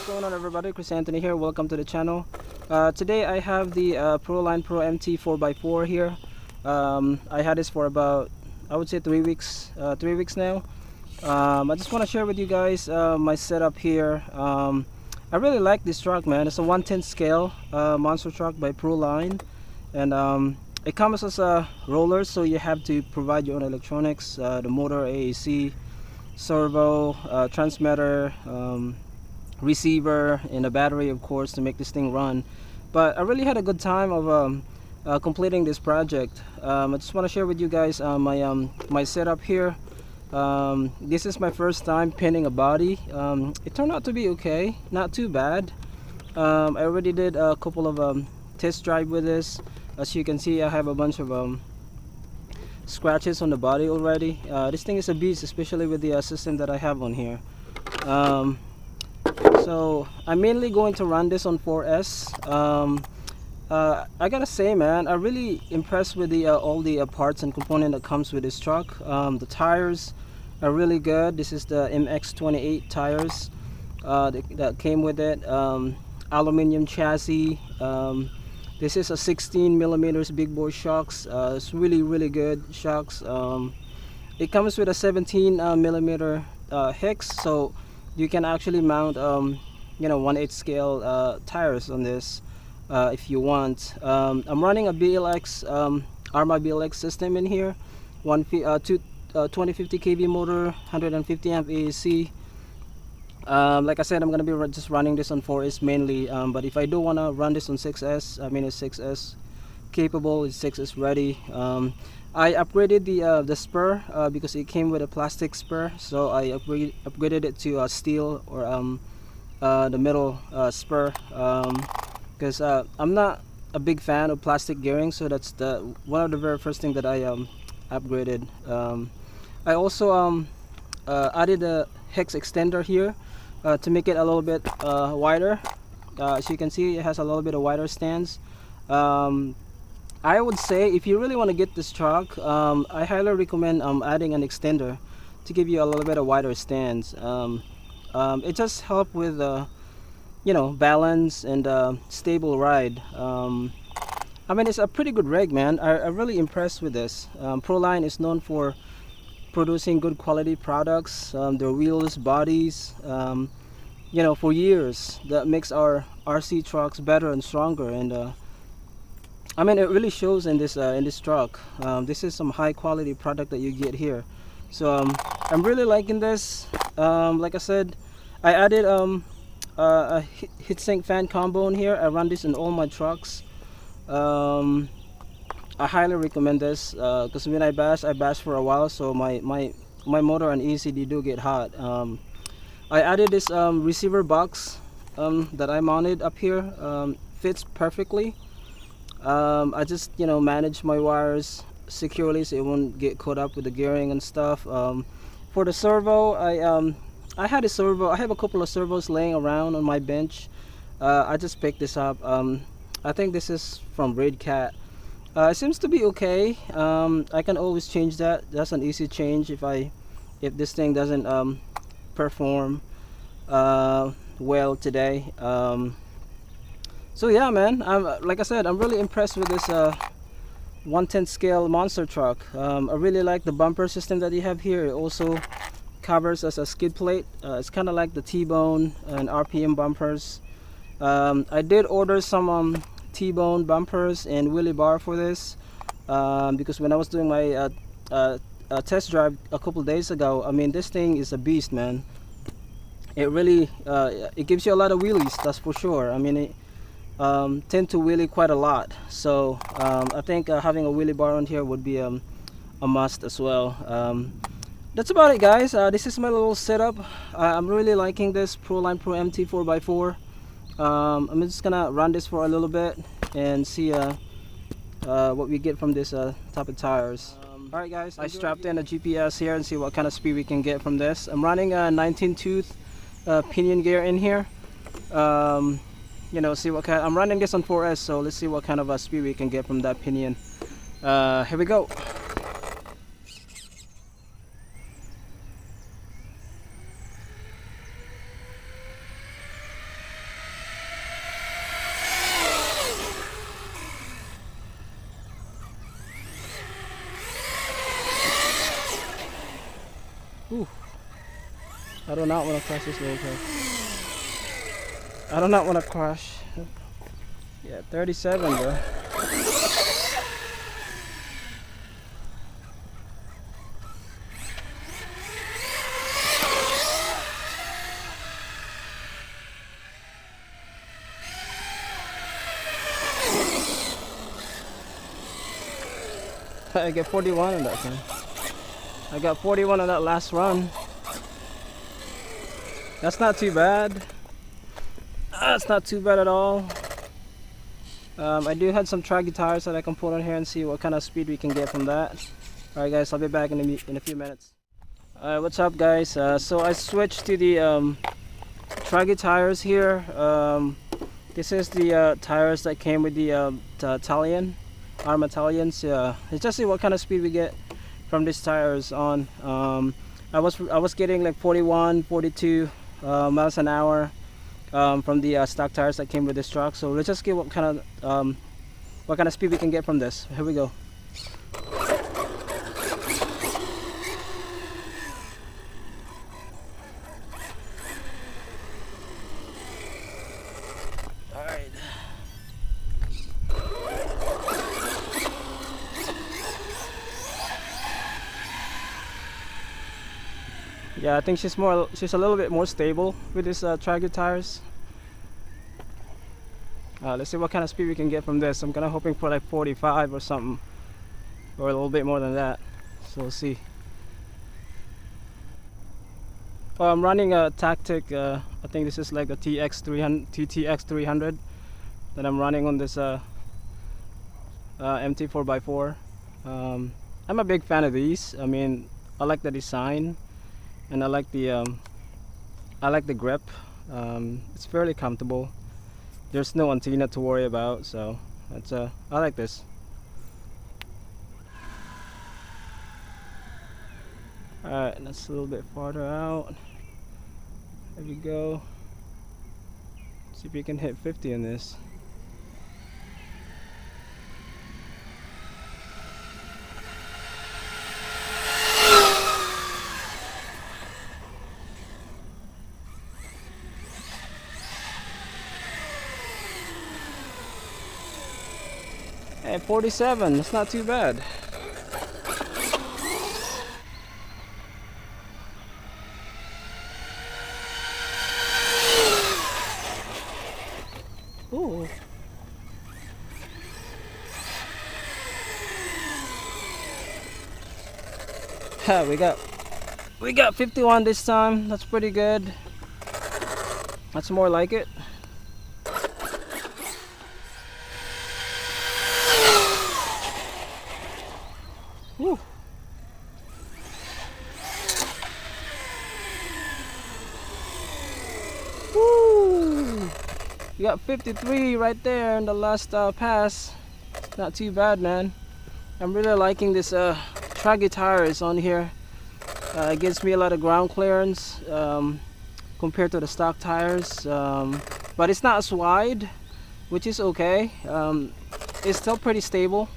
going on, everybody? Chris Anthony here. Welcome to the channel. Today I have the Proline Pro MT 4x4 here. I had this for about, I would say 3 weeks, 3 weeks now. I just want to share with you guys my setup here. I really like this truck, man. It's a 1/10 scale monster truck by Proline, and it comes as a roller, so you have to provide your own electronics, the motor, AAC, servo, transmitter, receiver, and a battery, of course, to make this thing run. But I really had a good time of completing this project. I just want to share with you guys my setup here. This is my first time painting a body. It turned out to be okay, not too bad. I already did a couple of test drive with this. As you can see, I have a bunch of scratches on the body already. This thing is a beast, especially with the system that I have on here. So I'm mainly going to run this on 4S. I gotta say, man, I'm really impressed with the all the parts and component that comes with this truck. The tires are really good. This is the MX28 tires that came with it. Aluminum chassis. This is a 16 millimeters big bore shocks. It's really good shocks. It comes with a 17 millimeter hex, so you can actually mount 1/8 scale tires on this if you want. I'm running a BLX Arrma BLX system in here, 2050 kV motor, 150 amp AAC. Like I said, I'm gonna be just running this on 4S mainly, but if I do want to run this on 6S, I mean it's 6S capable, it's 6S ready. I upgraded the spur because it came with a plastic spur, so I upgraded it to steel or the metal spur, because I'm not a big fan of plastic gearing, so that's one of the very first thing that I upgraded. I also added a hex extender here to make it a little bit wider. As you can see, it has a little bit of wider stands. I would say if you really want to get this truck, I highly recommend adding an extender to give you a little bit of wider stands. It just helps with balance and stable ride. I mean, it's a pretty good rig, man. I'm really impressed with this. Proline is known for producing good quality products, their wheels, bodies, for years. That makes our RC trucks better and stronger, and I mean, it really shows in this truck. This is some high quality product that you get here. So I'm really liking this. Like I said, I added a heatsink fan combo in here. I run this in all my trucks. I highly recommend this because when I bash for a while, so my motor and ECD do get hot. I added this receiver box that I mounted up here. Fits perfectly. I just manage my wires securely so it won't get caught up with the gearing and stuff. For the servo, I had a servo. I have a couple of servos laying around on my bench. I just picked this up. I think this is from Braidcat. It seems to be okay. I can always change that. That's an easy change if this thing doesn't perform well today. So yeah, man, like I said, I'm really impressed with this 1/10 scale monster truck. I really like the bumper system that you have here. It also covers as a skid plate. It's kind of like the T-bone and RPM bumpers. I did order some T-bone bumpers and wheelie bar for this because when I was doing my test drive a couple days ago, I mean, this thing is a beast, man. It really it gives you a lot of wheelies, that's for sure. I mean, it tend to wheelie quite a lot, so I think having a wheelie bar on here would be a must as well. That's about it, guys. This is my little setup. I'm really liking this Proline Pro MT 4x4. I'm just gonna run this for a little bit and see what we get from this type of tires. Alright, guys, I strapped in a GPS here and see what kind of speed we can get from this. I'm running a 19 tooth pinion gear in here. See what kind. I'm running this on 4S, so let's see what kind of speed we can get from that pinion. Here we go. Whew. I do not want to crash this little truck. I do not want to crash. Yeah, 37, bro. I get 41 on that thing. I got 41 on that last run. That's not too bad. That's not too bad at all. I do have some traggy tires that I can put on here and see what kind of speed we can get from that. Alright guys, I'll be back in a few minutes. Alright, what's up guys? So I switched to the traggy tires here. This is the tires that came with the Italian. Arm Italians. Let's just see what kind of speed we get from these tires on. I was getting like 41, 42 miles an hour from the stock tires that came with this truck. So let's just see what kind of speed we can get from this. Here we go. Yeah, I think she's a little bit more stable with these traggy tires. Let's see what kind of speed we can get from this. I'm kind of hoping for like 45 or something, or a little bit more than that. So we'll see. Well, I'm running a Tactic. I think this is like a TTX 300 that I'm running on this MT 4x4. I'm a big fan of these. I mean, I like the design. And I like the grip. It's fairly comfortable. There's no antenna to worry about, so that's I like this. Alright, that's a little bit farther out. There we go. See if we can hit 50 in this. Hey, 47, that's not too bad. Ooh. Yeah, we got 51 this time. That's pretty good. That's more like it. Woo. Woo. You got 53 right there in the last pass. Not too bad, man. I'm really liking this traggy tires on here. It gives me a lot of ground clearance compared to the stock tires, but it's not as wide, which is okay. It's still pretty stable.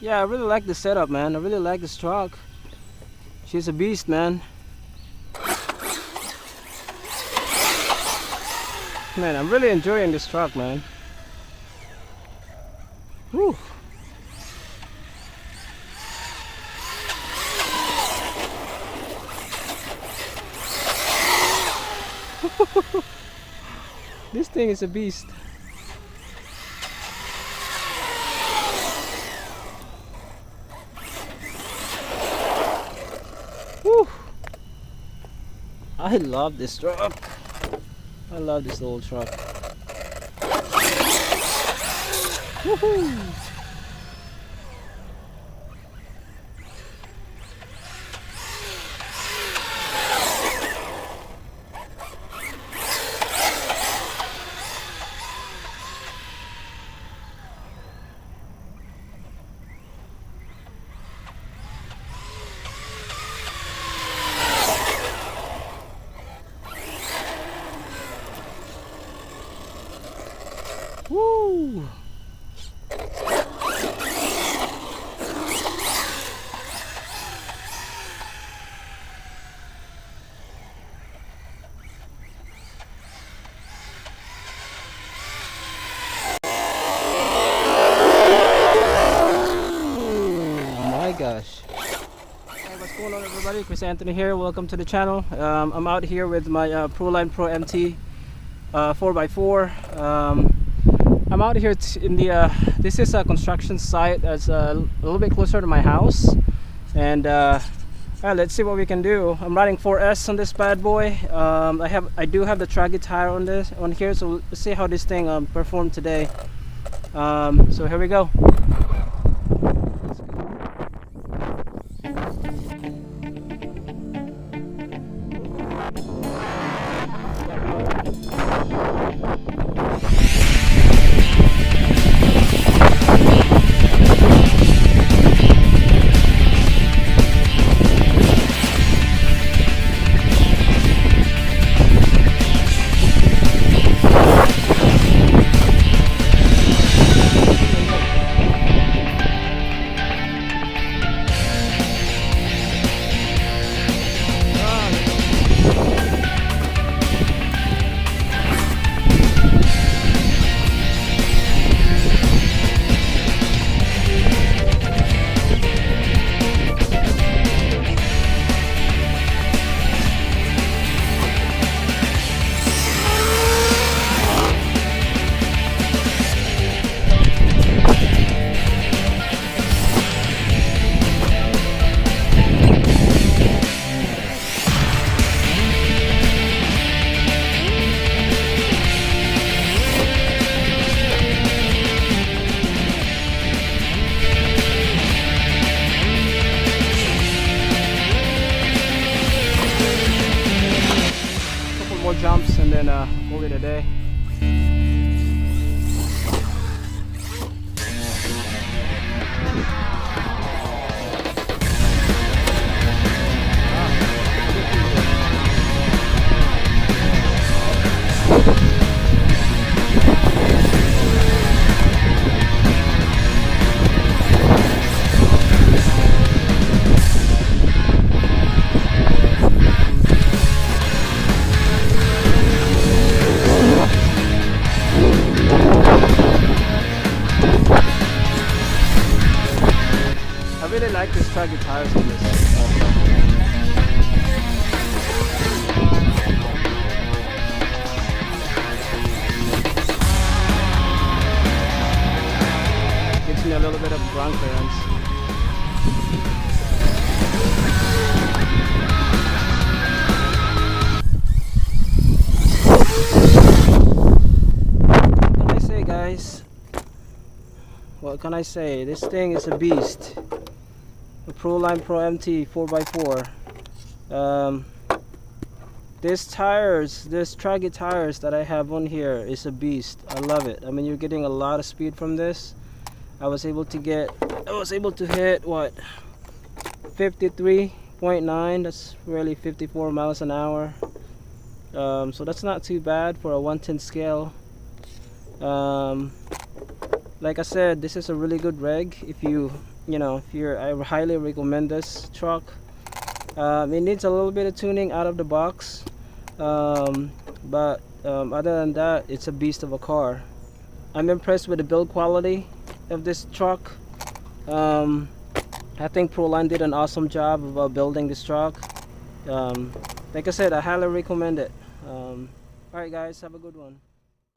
Yeah, I really like the setup, man. I really like this truck. She's a beast, man. Man, I'm really enjoying this truck, man. Whew. This thing is a beast. Whew. I love this truck. I love this old truck. Woohoo! Woo! going on, everybody? Chris Anthony here. Welcome to the channel. I'm out here with my Proline Pro MT 4x4. I'm out here in the this is a construction site that's a little bit closer to my house, and let's see what we can do. I'm riding 4S on this bad boy. I do have the Traggy tire on here, so let's see how this thing performed today. So here we go. More jumps and then call it a day. I really like this Traggy tires on this. Gives me a little bit of ground clearance. What can I say, guys? What can I say? This thing is a beast. The Proline Pro MT 4x4. This Traggy tires that I have on here is a beast. I love it. I mean, you're getting a lot of speed from this. I was able to hit what, 53.9. That's really 54 miles an hour. So that's not too bad for a 110 scale. Like I said, this is a really good reg. I highly recommend this truck. It needs a little bit of tuning out of the box, but other than that, it's a beast of a car. I'm impressed with the build quality of this truck. I think Proline did an awesome job about building this truck. Like I said, I highly recommend it. Alright guys, have a good one.